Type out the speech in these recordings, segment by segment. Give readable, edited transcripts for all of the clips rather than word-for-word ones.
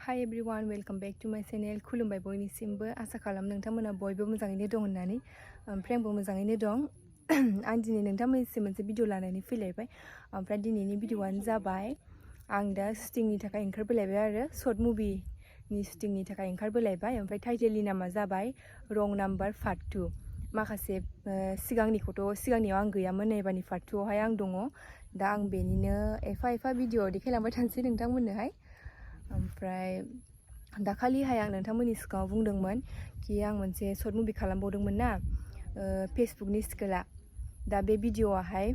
Hi everyone, welcome back to my channel. खुलुमबाय बयनिसिमबो आसा खालाम नोंथांमोना बयबो मोजाङैनो दं होननानै ओमफ्राय आंबो मोजाङैनो दं। आं दिनै नोंथांमोननिसिम मोनसे भिडिअ लानानै फैलायबाय। ओमफ्राय दिनैनि भिडिअआनो जाबाय आं दा शुटिंनि थाखाय ओंखारबोलायबाय आरो शर्ट मुभिनि शुटिंनि थाखाय ओंखारबोलायबाय। ओमफ्राय टाइटेलनि नामा जाबाय रं नाम्बार पार्ट 2। माखासे सिगांनियाव आं गैयामोन, एबारनि पार्ट 2 आवहाय आं दङ। दा आं बेनिनो एफा भिडिअ देखायलांबाय थानोसै नोंथांमोननोहाय। ओमफ्राय दाखालिहाय आं नोंथांमोननि सिगाङाव बुंदोंमोन कि आं मोनसे शर्ट मुभि खालामबावदोंमोन ना, फेसबुकनि स्केला। दा बे भिडिअआहाय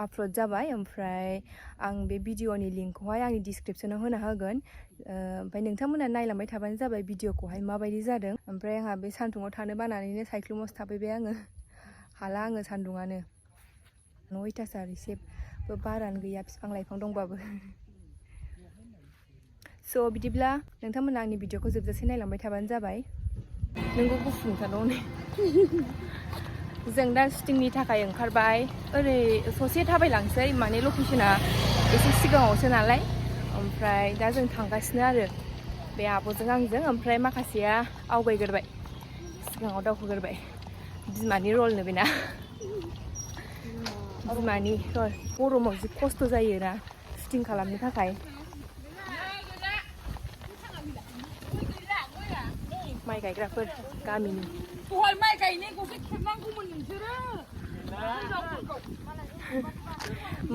आपल'ड जाबाय। ओमफ्राय आं बे भिडिअनि लिंकखौहाय आंनि डिसक्रिपसनाव होना होगोन। ओमफ्राय नोंथांमोना नायलांबाय थाबानो जाबाय भिडिअखौहाय माबायदि जादों। ओमफ्राय आंहा बे सान्दुङाव थानो बानानैनो सायख्लुमावसो थाफैबाय आङो। हाला आङो सान्दुङानो। अयथासार एसेबो बारानो गैया, बिफां लाइफां दंबाबो। स' बिदिब्ला नोंथांमोना आंनि भिडिअखौ जोबजासे नायलांबाय थाबानो जाबाय। नोंगौ गुफुंथारल' नै। जों दा शुटिंनि थाखाय ओंखारबाय। ओरै ससे थाबायलांसै, माने लकेसना एसे सिगाङावसो नालाय। ओमफ्राय दा जों थांगासिनो आरो बे आब'जों आंजों। ओमफ्राय माखासेया आवगायग्रोबाय, सिगाङाव दावखोग्रोबाय। बिमानि रलनो बेना, बिमानि रल। गरमाव जि खस्थ' जायोना शुटिं खालामनो थाखाय। माइ गायग्राफोर गामिनि। दहाय माइ गायनायखौसो खेबनांगौमोन नोंसोरो।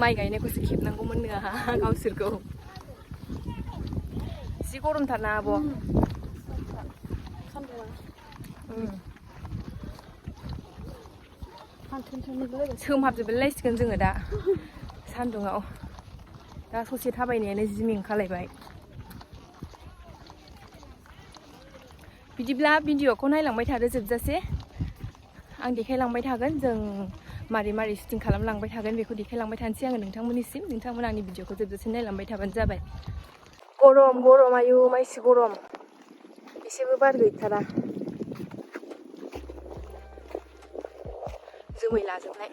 माइ गायनायखौसो खेबनांगौमोन नो आहा गावसोरखौ। जि गरमथारना आब'। सोमहाबजोबलायसिगोन जोङो दा सान्दुङाव। दा ससे थाबायनायानो जि मेंखालायबाय। बिदिब्ला भिडिअखौ नायलांबाय थादो जोबजासे। आं देखायलांबाय थागोन, जों मारै शुटिं खालामलांबाय थागोन बेखौ देखायलांबाय थानोसै आङो नोंथांमोननिसिम। नोंथांमोना आंनि भिडिअखौ जोबजासे नायलांबाय थाबानो जाबाय। गरम आयु मायसि गरम, एसेबो बार गैथारा। जोमै लाजोबनाय।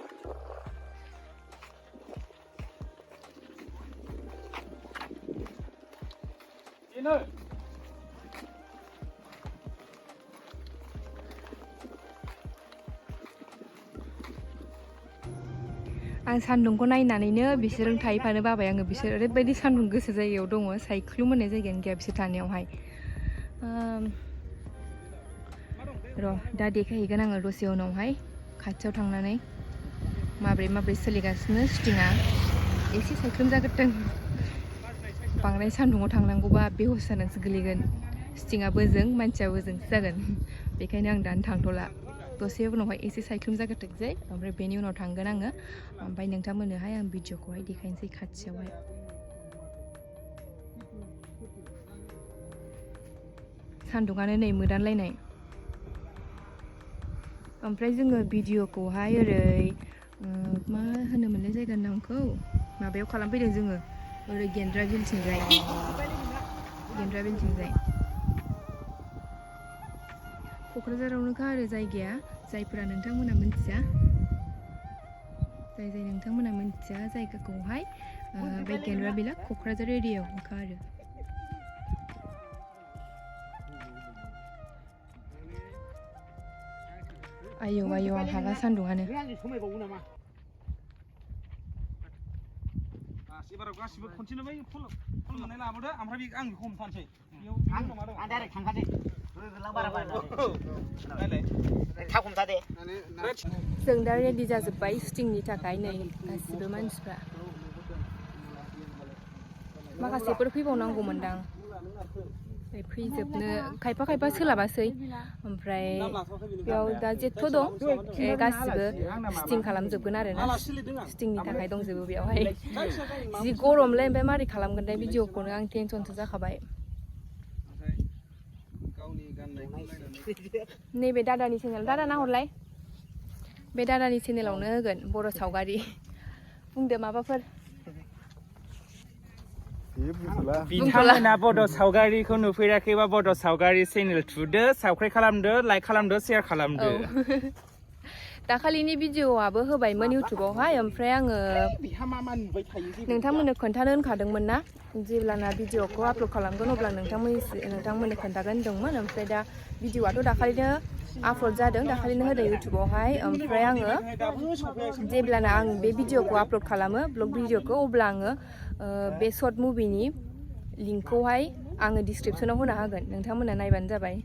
आं सान्दुंखौ नायनानैनो बिसोरजों थाहैफानो बाबाय आङो। बिसोर ओरैबायदि सान्दुं गोसा जायगायाव दङ, सायख्लुम होननाय जायगायानो गैया बिसोर थानायावहाय। र' दा देखायहैगोन आङो दसे उनावहाय खाथियाव थांनानै माब्रै सोलिगासिनो शुटिंआ। एसे सायख्लुम जाग्रोथों। बांद्राय सान्दुङाव थांनांगौबा बेहुस जानानैसो गोलैगोन। शुटिंआ बोजों, मानसिया बोजोंसो जागोन। बेखायनो आं दानो थांथ'ला। दसे उनावहाय एसे सायख्लुम जाग्रोथोंसै, ओमफ्राय बेनि उनाव थांगोन आङो। ओमफ्राय नोंथांमोननोहाय आं भिडिअखौहाय देखायनोसै खाथियावहाय। सान्दुङानो नै मोदानलायनाय। ओमफ्राय जोङो भिडिअखौहाय ओरै मा होनोमोनलाय जायगानि नामखौ, माबायाव खालामफैदों जोङो, ओरै गेन्द्रा बिलथिंजाय। क'क्राझारावनोखा आरो जायगाया, जायफोरा नोंथांमोना मिथिया। जाय नोंथांमोना मिथिया जायगाखौहाय, बे गेन्द्रा बिला क'क्राझार एरियायावनोखा आरो। आयौ आं हाला सान्दुङानो। एबाराव गासिबो खनसेनो बै फुल मोननाय लाबोदो, ओमफ्राय आं बेखौ हमथानोसै। आं डाइरेक्ट थांखासै। जों दा रेडि जाजोब्बाय शुटिंनि थाखाय। नै गासिबो मानसिफ्रा। माखासेफोर फैबावनांगौमोनदां, फैजोबनो खायफा सोलाबासै। ओमफ्राय बेयाव दा जेथ' दं गासिबो शुटिं खालामजोबगोन आरो ना। शुटिंनि थाखाय दंजोबो बेयावहाय। जि गरमलै, ओमफ्राय मारै खालामगोनथाय भिडिअखौनो आं टेनसनसो जाखाबाय। नैबे दादानि चेनेल, दादा नाहरलाय। बे दादानि चेनेलावनो होगोन, बर' सावगारि। बुंदो माबाफोर। बिथांमोना बड' सावगारिखौ नुफेराखैबा बड' सावगारि चेनेल थुदो, साबस्क्राइब खालामदो, लाइक खालामदो, शेयार खालामदो। दाखालिनि भिडिअ'आबो होबायमोन इउटुबावहाय ओमफ्राय आङो बिहा मा नुबाय थायो जे नोंथांमोननो खोन्थानो होनखादोंमोन ना जेब्लाना भिडिअ'खौ आपल'ड खालामगोन अब्ला नोंथांमोननो खोन्थागोन होनदोंमोन ओमफ्राय दा भिडिअ'आथ' दाखालिनो आपल'ड जादों दाखालिनो होदों इउटुबावहाय ओमफ्राय आङो जेब्लाना आं बे भिडिअ'खौ आपल'ड खालामो ब्लग भिडिअ'खौ अब्ला आङो बे सर्ट मुभिनि लिंकखौहाय आङो डिसक्रिपसनाव होना होगोन नोंथांमोना नायबानो जाबाय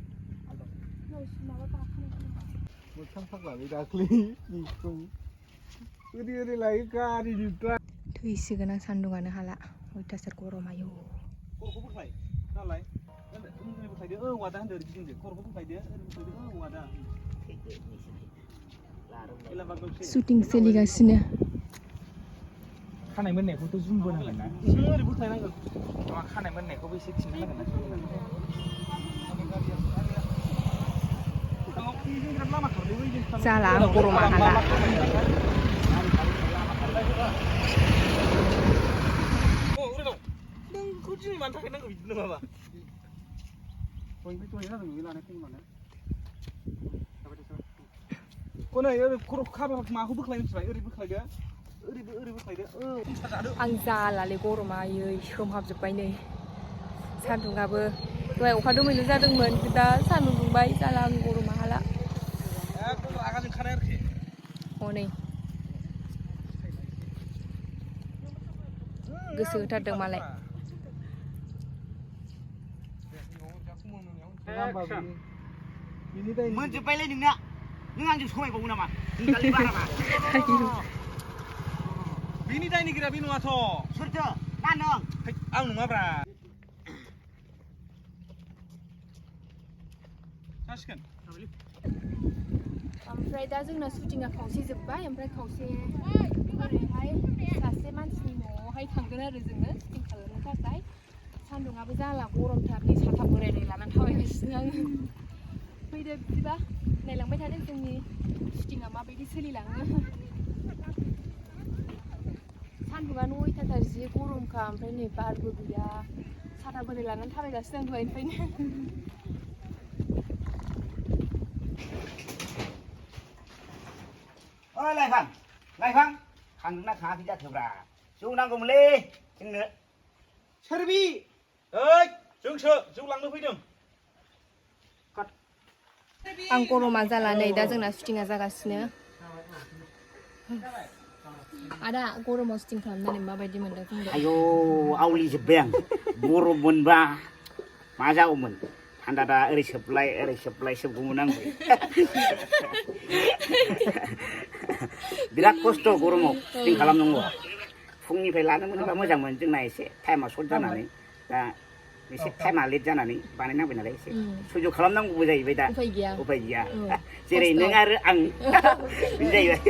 थैसिगोन आं सान्दुङानो हाला अयथासार गरम आयौ खर'खौ बोख्लाय नालाय बोख्लायदो औवा दा होनदो गिदिंदो खर'खौ बोख्लायदो बोख्लायदो औवा दा शुटिं सोलिगासिनो खानाय मोननायखौथ' जुम बोनांगोन ना ओरै बोख्लायनांगौ नङा खानाय मोननायखौबो एसे खिन्थानांगोन ना जाला आं गरमा हाला नोंखौ दिनै मानि थाखाय नांगौ बिदि नङाबा दहाय जादों बे लानायखौ मानो खनै ओरै खर' खाबा माखौ बोख्लाय मिथिबाय ओरै बोख्लायदो ओरै बोख्लायदो आं जालालै गरमा आयै सोमहाबजोब्बाय नै सान्दुङाबो दहाय अखा दोमैलु जादोंमोन दा सान्दुं दुंबाय जाला आं गरमा हाला एकदम रागा जोंखानाय आरोखि हनै गोसो होथारदों मालाय मोनजोब्बायलै नोंना नों आंजों समायबावो नामा बिनि दायनिगिरिया बे नङाथ' सोरथो ना नों आं नङाब्रा जासिगोन ओमफ्राय दा जोंना शुटिंआ खावसे जोब्बाय ओमफ्राय खावसे ओरैहाय सासे मानसिनि न'आवहाय थांगोन आरो जोङो शुटिं खालामनो थाखाय सान्दुङाबो जाला गरमथारनि साथा बोराय लानानै थाबायगासिनो आङो फैदो बिदिबा नायलांबाय थादो जोंनि शुटिंआ माबायदि सोलिलाङो सान्दुङानो अयथासार जि गरमखा ओमफ्राय नै बारबो गैया साथा बोराय लानानै थाबायगासिनो आं दहायनिफ्रायनो ओइ लाइफां थांदोंना थाङाखै जाखोब्रा जौ नांगौमोनलै जोंनो सोर बि ओइ जोंसो जौ लांनो फैदों आं गरमा जाला नै दा जोंना शुटिंआ जागासिनो आदा गरमाव शुटिं खालामनानै माबायदि मोनदों बुंदो आयौ आवलिजोब्बाय आं गरम मोनबा मा जागौमोन थान्दा दा ओरै सोबलाय सोबगौमोन आंबो बिराद खस्थ' गरमाव शुटिं खालामनांगौ फुंनिफ्राय लानो मोनोबा मोजांमोन जोंना एसे टाइमा सर्ट जानानै दा एसे टाइमा लेट जानानै बानायनांबाय नालाय एसे सयज' खालामनांगौबो जाहैबाय दा उफाय गैया जेरै नों आरो आं बिदि जाहैबाय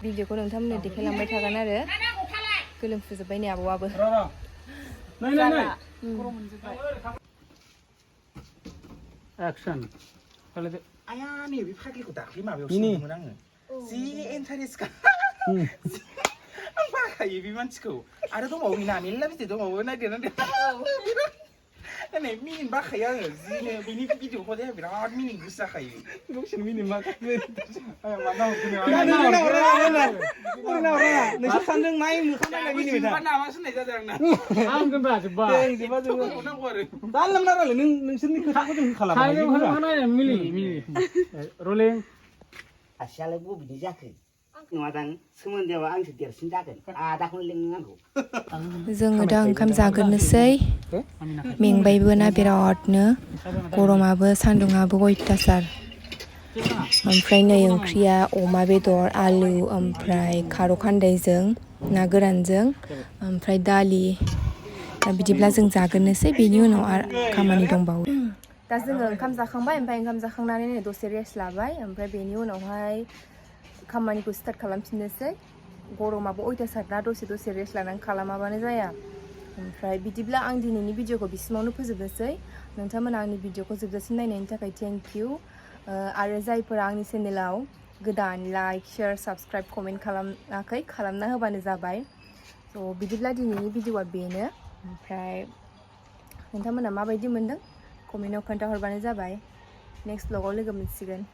भिडिअखौ नोंथांमोननो देखायलांबाय थागोन आरो गोलोमफुजोब्बाय नै आबौआबो एक्सन आया नैबे फाग्लिखौ दाख्लै माबायाव सोंदोंमोन आङो जि इन्टारेस्ट आं बाखायो बे मानसिखौ आरो दंबावो ना मेरला भिडिअ दंबावो नायदेरनानै नै मिनिनो बाखायो आङो जिनो बेनि भिडिअखौ जाया बिराद मिनिनो गोसो जाखायो दसेनो मिनिनो माखासे नोंसोर सानदों नाय मोखां नायलाय मिनिबाय था नामा होननाय जादों आंना आं गोनबा जोब्बा नांगौ आरो दालाम नालाय नोंसोरनि खोथाखौ जों खालामो रलिं आसियालाय बबेनि जाखो नङादां सोमोन्दोआ आंसो देरसिन जागोन आदाखौनो लिंनांगौ जोङो दा ओंखाम जाग्रोनोसै मेंबायबो ना बिरादनो गरमाबो सान्दुङाबो अयथासार ओमफ्राय नै ओंख्रिया अमा बेदर आलु ओमफ्राय खार' खान्दायजों ना गोरानजों ओमफ्राय दालि दा बिदिब्ला जों जाग्रोनोसै बेनि उनाव आरो खामानि दंबावो दा जोङो ओंखाम जाखांबाय ओमफ्राय ओंखाम जाखांनानै नै दसे रेस्ट लाबाय ओमफ्राय बेनि उनावहाय खामानिखौ स्टार्ट खालामफिननोसै गरमाबो अयथासार ना दसे रेस्ट लानानै खालामाबानो जाया ओमफ्राय बिदिब्ला आं दिनैनि भिडिअखौ बिसिमावनो फोजोबनोसै नोंथांमोना आंनि भिडिअखौ जोबजासिम नायनायनि थाखाय थेंक इउ आरो जायफोरा आंनि चेनेलाव गोदान लाइक शेयार साबस्क्राइब कमेन्ट खालामाखै खालामना होबानो जाबाय स' बिदिब्ला दिनैनि भिडिअआ बेनो ओमफ्राय नोंथांमोना माबायदि मोनदों कमेन्टआव खोन्थाहरबानो जाबाय नेक्स्ट ब्लगाव लोगो मोनसिगोन